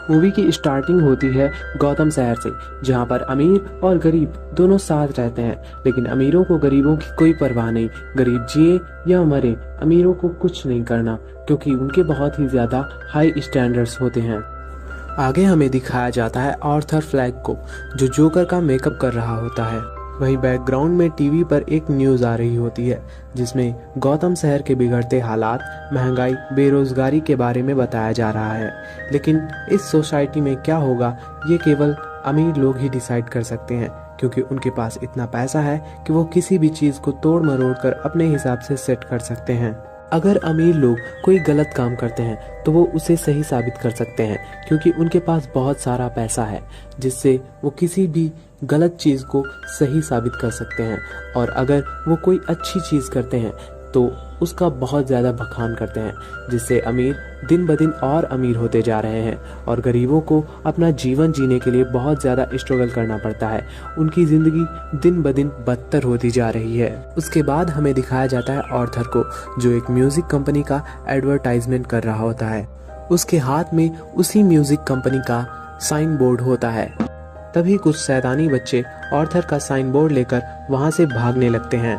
Movie की starting होती है गौतम शहर से, जहाँ पर अमीर और गरीब दोनों साथ रहते हैं। लेकिन अमीरों को गरीबों की कोई परवाह नहीं। गरीब जिए या मरे, अमीरों को कुछ नहीं करना, क्योंकि उनके बहुत ही ज्यादा हाई स्टैंडर्ड्स होते हैं। आगे हमें दिखाया जाता है आर्थर फ्लैग को, जो जोकर का मेकअप कर रहा होता है। वहीं बैकग्राउंड में टीवी पर एक न्यूज़ आ रही होती है, जिसमें गौतम शहर के बिगड़ते हालात, महंगाई, बेरोजगारी के बारे में बताया जा रहा है। लेकिन इस सोसाइटी में क्या होगा, ये केवल अमीर लोग ही डिसाइड कर सकते हैं, क्योंकि उनके पास इतना पैसा है कि वो किसी भी चीज़ को तोड़ मरोड़ कर अपने हिसाब से सेट कर सकते हैं। अगर अमीर लोग कोई गलत काम करते हैं तो वो उसे सही साबित कर सकते हैं, क्योंकि उनके पास बहुत सारा पैसा है, जिससे वो किसी भी गलत चीज़ को सही साबित कर सकते हैं। और अगर वो कोई अच्छी चीज़ करते हैं तो उसका बहुत ज़्यादा बखान करते हैं, जिससे अमीर दिन ब दिन और अमीर होते जा रहे हैं और गरीबों को अपना जीवन जीने के लिए बहुत ज़्यादा स्ट्रगल करना पड़ता है। उनकी ज़िंदगी दिन ब दिन बदतर होती जा रही है। उसके बाद हमें दिखाया जाता है आर्थर को, जो एक म्यूज़िक कंपनी का एडवर्टाइजमेंट कर रहा होता है। उसके हाथ में उसी म्यूज़िक कंपनी का साइन बोर्ड होता है। तभी कुछ शैतानी बच्चे आर्थर का साइन बोर्ड लेकर वहाँ से भागने लगते हैं।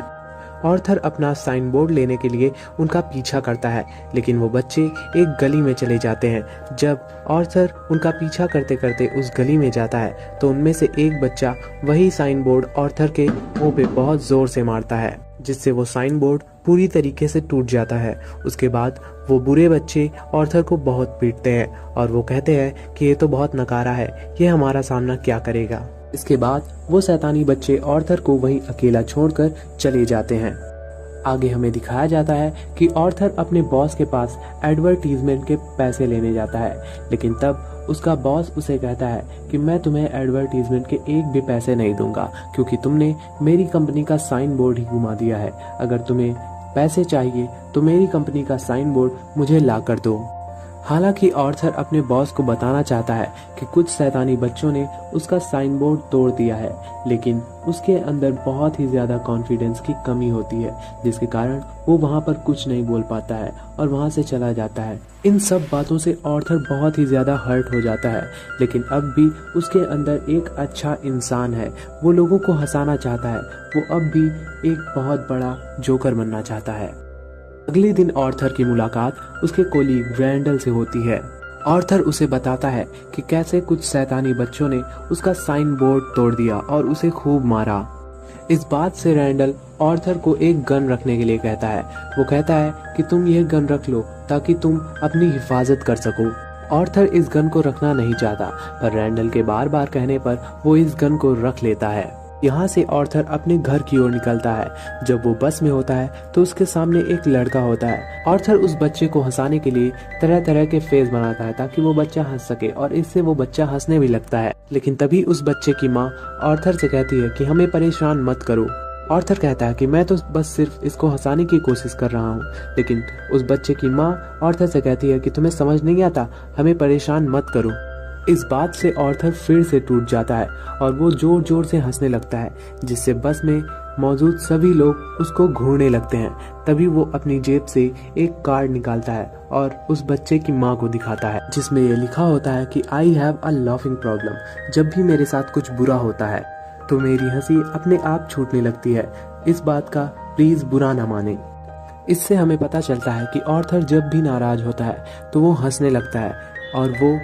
आर्थर अपना साइन बोर्ड लेने के लिए उनका पीछा करता है, लेकिन वो बच्चे एक गली में चले जाते हैं। जब आर्थर उनका पीछा करते करते उस गली में जाता है तो उनमें से एक बच्चा वही साइन बोर्ड आर्थर के मुंह पे बहुत जोर से मारता है, जिससे वो साइन बोर्ड पूरी तरीके से टूट जाता है। उसके बाद वो बुरे बच्चे आर्थर को बहुत पीटते हैं और वो कहते हैं कि ये तो बहुत नकारा है, ये हमारा सामना क्या करेगा। इसके बाद वो शैतानी बच्चे आर्थर को वहीं अकेला छोड़कर चले जाते हैं। आगे हमें दिखाया जाता है कि आर्थर अपने बॉस के पास एडवर्टीजमेंट के पैसे लेने जाता है, लेकिन तब उसका बॉस उसे कहता है कि मैं तुम्हें एडवर्टीजमेंट के एक भी पैसे नहीं दूंगा, क्योंकि तुमने मेरी कंपनी का साइन बोर्ड ही घुमा दिया है। अगर तुम्हें पैसे चाहिए तो मेरी कंपनी का साइन बोर्ड मुझे ला कर दो। हालांकि आर्थर अपने बॉस को बताना चाहता है कि कुछ शैतानी बच्चों ने उसका साइन बोर्ड तोड़ दिया है, लेकिन उसके अंदर बहुत ही ज्यादा कॉन्फिडेंस की कमी होती है, जिसके कारण वो वहाँ पर कुछ नहीं बोल पाता है और वहाँ से चला जाता है। इन सब बातों से आर्थर बहुत ही ज्यादा हर्ट हो जाता है, लेकिन अब भी उसके अंदर एक अच्छा इंसान है। वो लोगों को हंसाना चाहता है, वो अब भी एक बहुत बड़ा जोकर बनना चाहता है। अगले दिन आर्थर की मुलाकात उसके कोलीग रैंडल से होती है। आर्थर उसे बताता है कि कैसे कुछ शैतानी बच्चों ने उसका साइन बोर्ड तोड़ दिया और उसे खूब मारा। इस बात से रैंडल आर्थर को एक गन रखने के लिए कहता है। वो कहता है कि तुम यह गन रख लो ताकि तुम अपनी हिफाजत कर सको। आर्थर इस गन को रखना नहीं चाहता, पर रैंडल के बार बार कहने पर वो इस गन को रख लेता है। यहाँ से आर्थर अपने घर की ओर निकलता है। जब वो बस में होता है तो उसके सामने एक लड़का होता है। आर्थर उस बच्चे को हंसाने के लिए तरह तरह के फेस बनाता है ताकि वो बच्चा हंस सके, और इससे वो बच्चा हंसने भी लगता है। लेकिन तभी उस बच्चे की माँ आर्थर से कहती है कि हमें परेशान मत करो। आर्थर कहता है कि मैं तो बस सिर्फ इसको हंसाने की कोशिश कर रहा हूँ, लेकिन उस बच्चे की माँ आर्थर से कहती है कि तुम्हें समझ नहीं आता, हमें परेशान मत करो। इस बात से आर्थर फिर से टूट जाता है और वो जोर जोर से हंसने लगता है, जिससे बस में मौजूद सभी लोग उसको घूरने लगते हैं। तभी वो अपनी जेब से एक कार्ड निकालता है और उस बच्चे की माँ को दिखाता है, जिसमें ये लिखा होता है कि I have a laughing problem. जब भी मेरे साथ कुछ बुरा होता है तो मेरी हंसी अपने आप छूटने लगती है। इस बात का प्लीज बुरा ना माने। इससे हमें पता चलता है कि आर्थर जब भी नाराज होता है तो वो हंसने लगता है और वो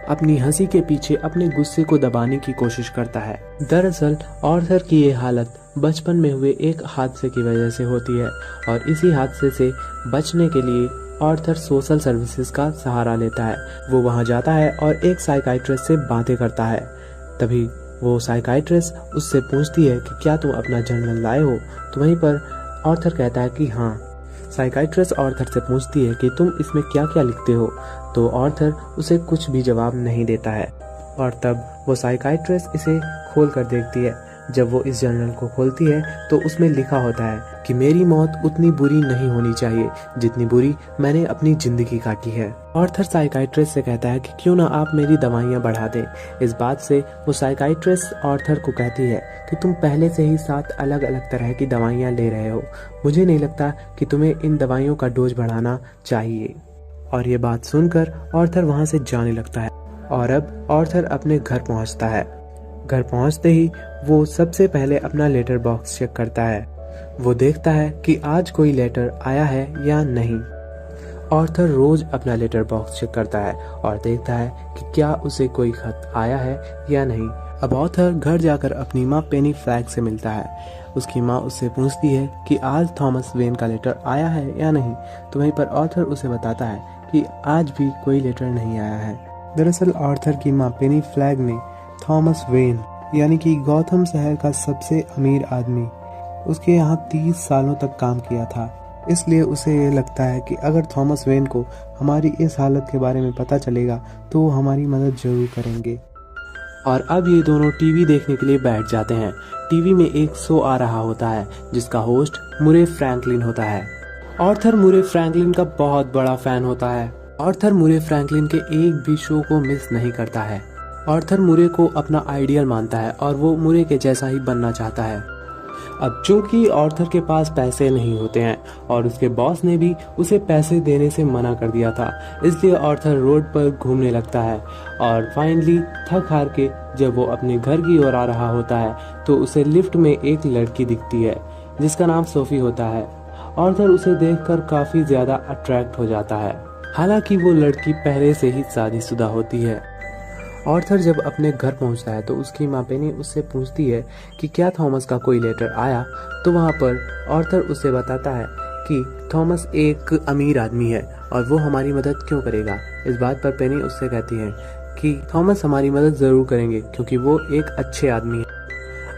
अपनी हंसी के पीछे अपने गुस्से को दबाने की कोशिश करता है। दरअसल आर्थर की ये हालत बचपन में हुए एक हादसे की वजह से होती है, और इसी हादसे से बचने के लिए आर्थर सोशल सर्विसेज का सहारा लेता है। वो वहाँ जाता है और एक साइकाइट्रिस्ट से बातें करता है। तभी वो साइकाइट्रिस्ट उससे पूछती है कि क्या तुम अपना जर्नल लाए हो? तो वहीं पर आर्थर कहता है कि हाँ। साइकाइट्रिस्ट आर्थर से पूछती है कि तुम इसमें क्या क्या लिखते हो? तो आर्थर उसे कुछ भी जवाब नहीं देता है, और तब वो साइकाइट्रिस्ट इसे खोल कर देखती है। जब वो इस जर्नल को खोलती है तो उसमें लिखा होता है कि मेरी मौत उतनी बुरी नहीं होनी चाहिए जितनी बुरी मैंने अपनी जिंदगी काटी है। आर्थर साइकाइट्रिस्ट से कहता है कि क्यों ना आप मेरी दवाइयाँ बढ़ा दें। इस बात से वो साइकाइट्रिस्ट आर्थर को कहती है कि तुम पहले से ही 7 अलग अलग तरह की दवाइयाँ ले रहे हो, मुझे नहीं लगता कि तुम्हें इन दवाइयों का डोज बढ़ाना चाहिए। और ये बात सुनकर आर्थर वहाँ से जाने लगता है। और अब ऑर्थर अपने घर पहुंचता है। घर पहुंचते ही वो सबसे पहले अपना लेटर बॉक्स चेक करता है। वो देखता है कि आज कोई लेटर आया है या नहीं। ऑर्थर रोज अपना लेटर बॉक्स चेक करता है और देखता है कि क्या उसे कोई खत आया है या नहीं। अब ऑर्थर घर जाकर अपनी माँ पेनी फ्लैग से मिलता है। उसकी माँ उससे पूछती है कि आज थॉमस वेन का लेटर आया है या नहीं, तो वहीं पर ऑर्थर उसे बताता है कि आज भी कोई लेटर नहीं आया है। दरअसल ऑर्थर की माँ पेनी फ्लैग ने थॉमस वेन यानी कि गौथम शहर का सबसे अमीर आदमी, उसके यहाँ 30 सालों तक काम किया था। इसलिए उसे ये लगता है कि अगर थॉमस वेन को हमारी इस हालत के बारे में पता चलेगा तो वो हमारी मदद जरूर करेंगे। और अब ये दोनों टीवी देखने के लिए बैठ जाते हैं। टीवी में एक शो आ रहा होता है जिसका होस्ट मुरे फ्रैंकलिन होता है। ऑर्थर मुरे फ्रैंकलिन का बहुत बड़ा फैन होता है। ऑर्थर मुरे फ्रैंकलिन के एक भी शो को मिस नहीं करता है। ऑर्थर मुरे को अपना आइडियल मानता है और वो मुरे के जैसा ही बनना चाहता है। अब चूंकि ऑर्थर के पास पैसे नहीं होते हैं और उसके बॉस ने भी उसे पैसे देने से मना कर दिया था, इसलिए ऑर्थर रोड पर घूमने लगता है और फाइनली थक हार के जब वो अपने घर की ओर आ रहा होता है तो उसे लिफ्ट में एक लड़की दिखती है जिसका नाम सोफी होता है। ऑर्थर उसे देखकर काफी ज्यादा अट्रैक्ट हो जाता है। हालांकि वो लड़की पहले से ही शादीशुदा होती है। ऑर्थर जब अपने घर पहुंचता है तो उसकी माँ पेनी उससे पूछती है कि क्या थॉमस का कोई लेटर आया, तो वहाँ पर ऑर्थर उसे बताता है कि थॉमस एक अमीर आदमी है और वो हमारी मदद क्यों करेगा। इस बात पर पेनी उससे कहती है कि थॉमस हमारी मदद जरूर करेंगे क्योंकि वो एक अच्छे आदमी है।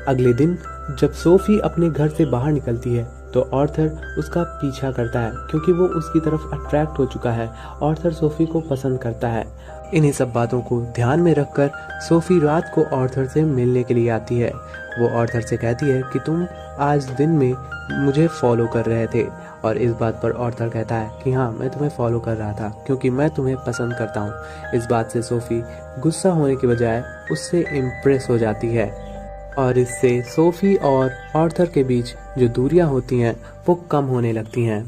अगले दिन जब सोफी अपने घर से बाहर निकलती है तो ऑर्थर उसका पीछा करता है क्योंकि वो उसकी तरफ अट्रैक्ट हो चुका है। ऑर्थर सोफी को पसंद करता है। इन्हीं सब बातों को ध्यान में रखकर सोफी रात को ऑर्थर से मिलने के लिए आती है। वो ऑर्थर से कहती है कि तुम आज दिन में मुझे फॉलो कर रहे थे, और इस बात पर ऑर्थर कहता है कि हाँ, मैं तुम्हें फॉलो कर रहा था क्योंकि मैं तुम्हें पसंद करता हूँ। इस बात से सोफी गुस्सा होने की बजाय उससे इम्प्रेस हो जाती है और इससे सोफी और ऑर्थर के बीच जो दूरियां होती हैं वो कम होने लगती हैं।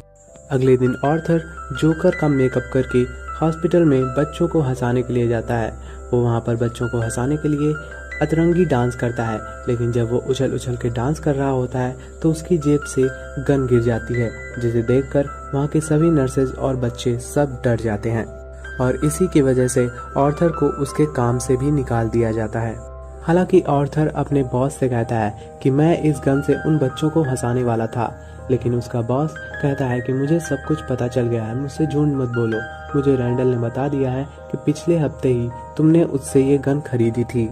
अगले दिन ऑर्थर जोकर का मेकअप करके हॉस्पिटल में बच्चों को हंसाने के लिए जाता है। वो वहाँ पर बच्चों को हंसाने के लिए अतरंगी डांस करता है, लेकिन जब वो उछल उछल के डांस कर रहा होता है तो उसकी जेब से गन गिर जाती है, जिसे देखकर वहाँ के सभी नर्सेज और बच्चे सब डर जाते हैं और इसी की वजह से ऑर्थर को उसके काम से भी निकाल दिया जाता है। हालांकि ऑर्थर अपने बॉस से कहता है कि मैं इस गन से उन बच्चों को हंसाने वाला था, लेकिन उसका बॉस कहता है कि मुझे सब कुछ पता चल गया है, मुझसे झूठ मत बोलो। मुझे रैंडल ने बता दिया है कि पिछले हफ्ते ही तुमने उससे ये गन खरीदी थी,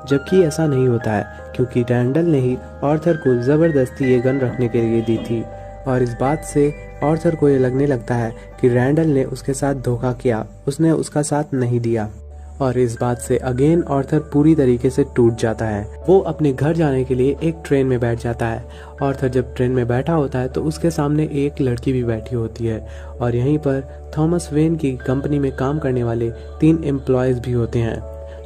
जबकि ऐसा नहीं होता है क्योंकि रैंडल ने ही ऑर्थर को जबरदस्ती ये गन रखने के लिए दी थी। और इस बात से ऑर्थर को ये लगने लगता है कि रैंडल ने उसके साथ धोखा किया, उसने उसका साथ नहीं दिया। और इस बात से अगेन ऑर्थर पूरी तरीके से टूट जाता है। वो अपने घर जाने के लिए एक ट्रेन में बैठ जाता है। ऑर्थर जब ट्रेन में बैठा होता है तो उसके सामने एक लड़की भी बैठी होती है और यहीं पर थॉमस वेन की कंपनी में काम करने वाले 3 एम्प्लॉयज भी होते हैं।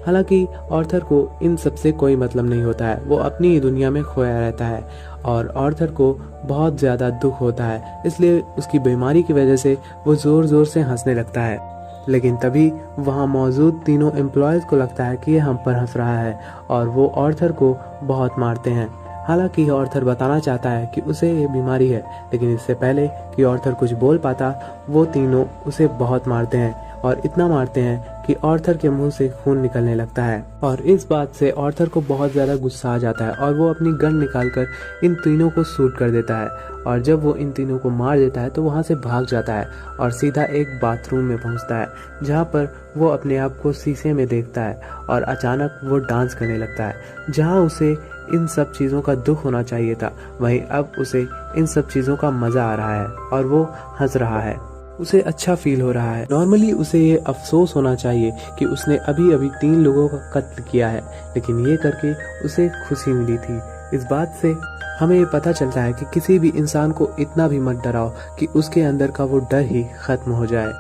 हालांकि ऑर्थर को इन सब से कोई मतलब नहीं होता है, वो अपनी ही दुनिया में खोया रहता है और ऑर्थर को बहुत ज़्यादा दुख होता है, इसलिए उसकी बीमारी की वजह से वो ज़ोर ज़ोर से हंसने लगता है। लेकिन तभी वहाँ मौजूद तीनों एम्प्लॉयज़ को लगता है कि ये हम पर हंस रहा है और वो ऑर्थर को बहुत मारते हैं। हालांकि ऑर्थर बताना चाहता है कि उसे ये बीमारी है, लेकिन इससे पहले कि ऑर्थर कुछ बोल पाता वो तीनों उसे बहुत मारते हैं और इतना मारते हैं कि ऑर्थर के मुंह से खून निकलने लगता है। और इस बात से ऑर्थर को बहुत ज़्यादा गुस्सा आ जाता है और वो अपनी गन निकालकर इन तीनों को शूट कर देता है और जब वो इन तीनों को मार देता है तो वहाँ से भाग जाता है और सीधा एक बाथरूम में पहुँचता है, जहाँ पर वो अपने आप को शीशे में देखता है और अचानक वो डांस करने लगता है। जहाँ उसे इन सब चीज़ों का दुख होना चाहिए था, वहीं अब उसे इन सब चीज़ों का मज़ा आ रहा है और वो हंस रहा है, उसे अच्छा फील हो रहा है। नॉर्मली उसे ये अफसोस होना चाहिए कि उसने अभी अभी 3 लोगों का कत्ल किया है, लेकिन ये करके उसे खुशी मिली थी। इस बात से हमें ये पता चलता है कि किसी भी इंसान को इतना भी मत डराओ कि उसके अंदर का वो डर ही खत्म हो जाए।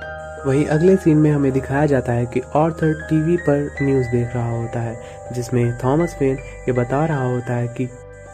वहीं अगले सीन में हमें दिखाया जाता है कि ऑर्थर टीवी पर न्यूज़ देख रहा होता है, जिसमें थॉमस वेन ये बता रहा होता है कि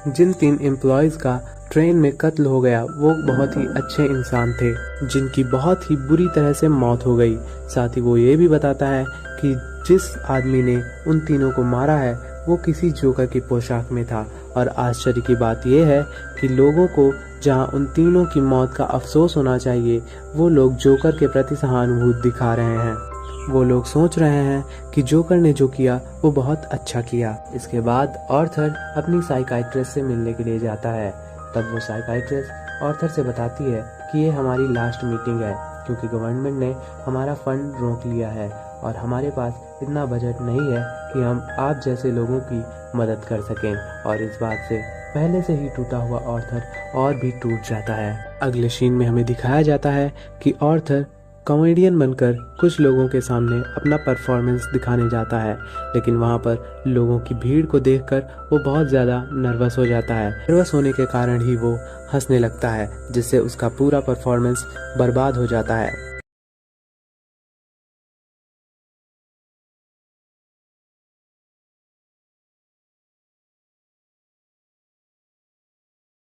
जिन 3 एम्प्लॉयज़ का ट्रेन में कत्ल हो गया वो बहुत ही अच्छे इंसान थे, जिनकी बहुत ही बुरी तरह से मौत हो गई। साथ ही वो ये भी बताता है कि जिस आदमी ने उन तीनों को मारा है वो किसी जोकर की पोशाक में था। और आश्चर्य की बात यह है कि लोगों को जहां उन तीनों की मौत का अफसोस होना चाहिए, वो लोग जोकर के प्रति सहानुभूति दिखा रहे हैं। वो लोग सोच रहे हैं कि जोकर ने जो किया वो बहुत अच्छा किया। इसके बाद आर्थर अपनी साइकाइट्रिस्ट से मिलने के लिए जाता है। तब वो साइकाइट्रिस्ट आर्थर से बताती है कि ये हमारी लास्ट मीटिंग है, क्योंकि गवर्नमेंट ने हमारा फंड रोक लिया है और हमारे पास इतना बजट नहीं है कि हम आप जैसे लोगों की मदद कर सकें। और इस बात से पहले से ही टूटा हुआ आर्थर और भी टूट जाता है। अगले सीन में हमें दिखाया जाता है कि आर्थर कॉमेडियन बनकर कुछ लोगों के सामने अपना परफॉर्मेंस दिखाने जाता है, लेकिन वहाँ पर लोगों की भीड़ को देखकर वो बहुत ज़्यादा नर्वस हो जाता है। नर्वस होने के कारण ही वो हंसने लगता है, जिससे उसका पूरा परफॉर्मेंस बर्बाद हो जाता है।